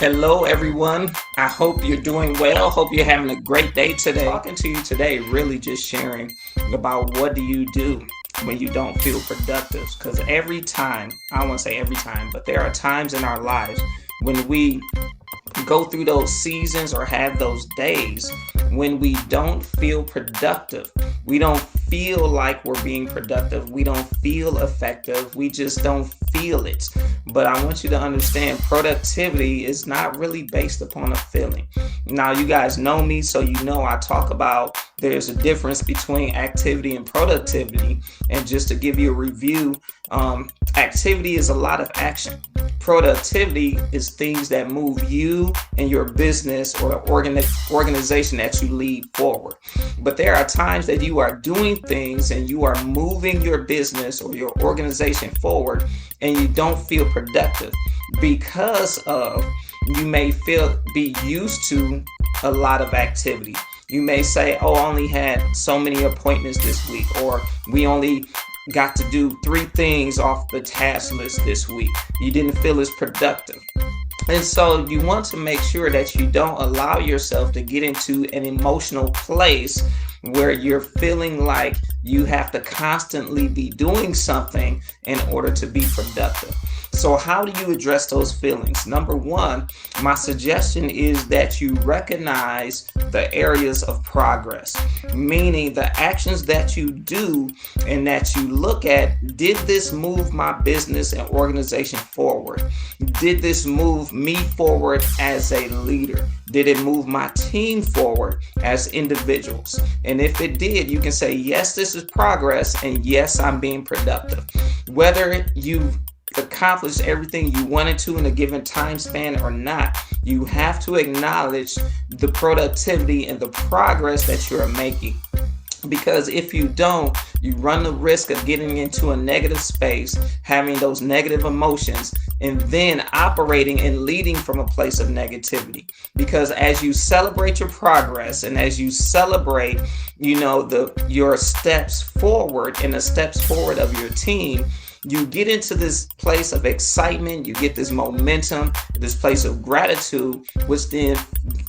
Hello, everyone. I hope you're doing well. Hope you're having a great day today. Talking to you today, really just sharing about what do you do when you don't feel productive. Because every time, I don't want to say every time, but there are times in our lives when we go through those seasons or have those days when we don't feel productive. We don't feel like we're being productive. We don't feel effective. We just don't feel it. But I want you to understand productivity is not really based upon a feeling. Now, you guys know me, so you know I talk about there's a difference between activity and productivity. And just to give you a review, activity is a lot of action. Productivity is things that move you and your business or organization that you lead forward. But there are times that you are doing things and you are moving your business or your organization forward and you don't feel productive because of you may be used to a lot of activity. You may say, oh, I only had so many appointments this week, or we only got to do 3 things off the task list this week. You didn't feel as productive. And so you want to make sure that you don't allow yourself to get into an emotional place where you're feeling like you have to constantly be doing something in order to be productive. So how do you address those feelings? Number one, my suggestion is that you recognize the areas of progress, meaning the actions that you do and that you look at. Did this move my business and organization forward? Did this move me forward as a leader? Did it move my team forward as individuals? And if it did, you can say, yes, this is progress, and yes, I'm being productive. Whether you've accomplished everything you wanted to in a given time span or not, you have to acknowledge the productivity and the progress that you're making. Because if you don't, you run the risk of getting into a negative space, having those negative emotions, and then operating and leading from a place of negativity. Because as you celebrate your progress and as you celebrate, your steps forward and the steps forward of your team, you get into this place of excitement, you get this momentum, this place of gratitude, which then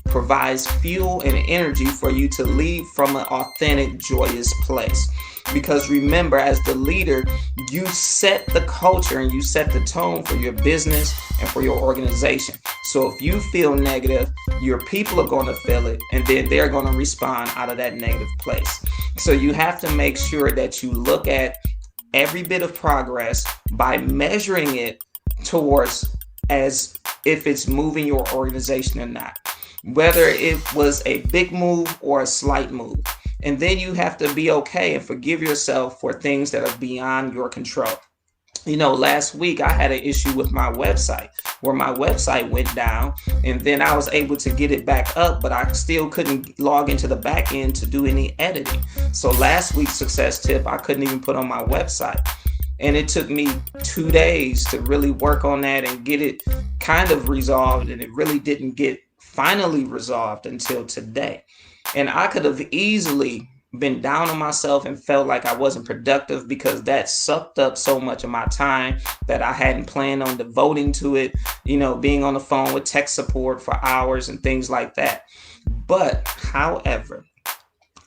provides fuel and energy for you to lead from an authentic, joyous place. Because remember, as the leader, you set the culture and you set the tone for your business and for your organization. So if you feel negative, your people are going to feel it, and then they're going to respond out of that negative place. So you have to make sure that you look at every bit of progress by measuring it towards as if it's moving your organization or not, whether it was a big move or a slight move. And then you have to be okay and forgive yourself for things that are beyond your control. Last week I had an issue with my website where my website went down, and then I was able to get it back up, but I still couldn't log into the back end to do any editing. So last week's success tip, I couldn't even put on my website. And it took me 2 days to really work on that and get it kind of resolved. And it really didn't get finally resolved until today. And I could have easily been down on myself and felt like I wasn't productive because that sucked up so much of my time that I hadn't planned on devoting to it, being on the phone with tech support for hours and things like that. But however,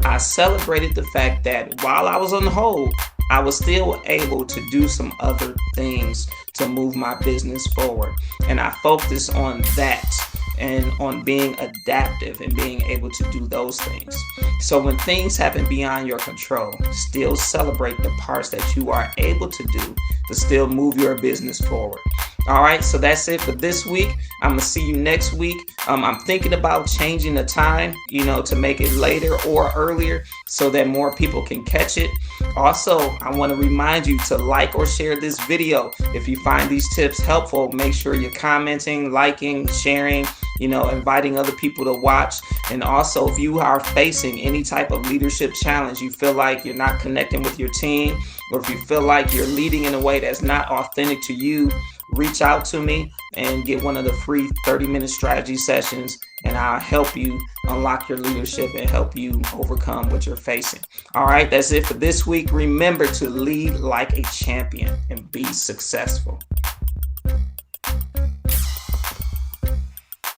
I celebrated the fact that while I was on hold, I was still able to do some other things to move my business forward. And I focused on that and on being adaptive and being able to do those things. So when things happen beyond your control, still celebrate the parts that you are able to do to still move your business forward. All right, so that's it for this week. I'm going to see you next week. I'm thinking about changing the time, to make it later or earlier so that more people can catch it. Also, I want to remind you to like or share this video. If you find these tips helpful, make sure you're commenting, liking, sharing, inviting other people to watch. And also, if you are facing any type of leadership challenge, you feel like you're not connecting with your team, or if you feel like you're leading in a way that's not authentic to you, reach out to me and get one of the free 30-minute strategy sessions, and I'll help you unlock your leadership and help you overcome what you're facing. All right, that's it for this week. Remember to lead like a champion and be successful.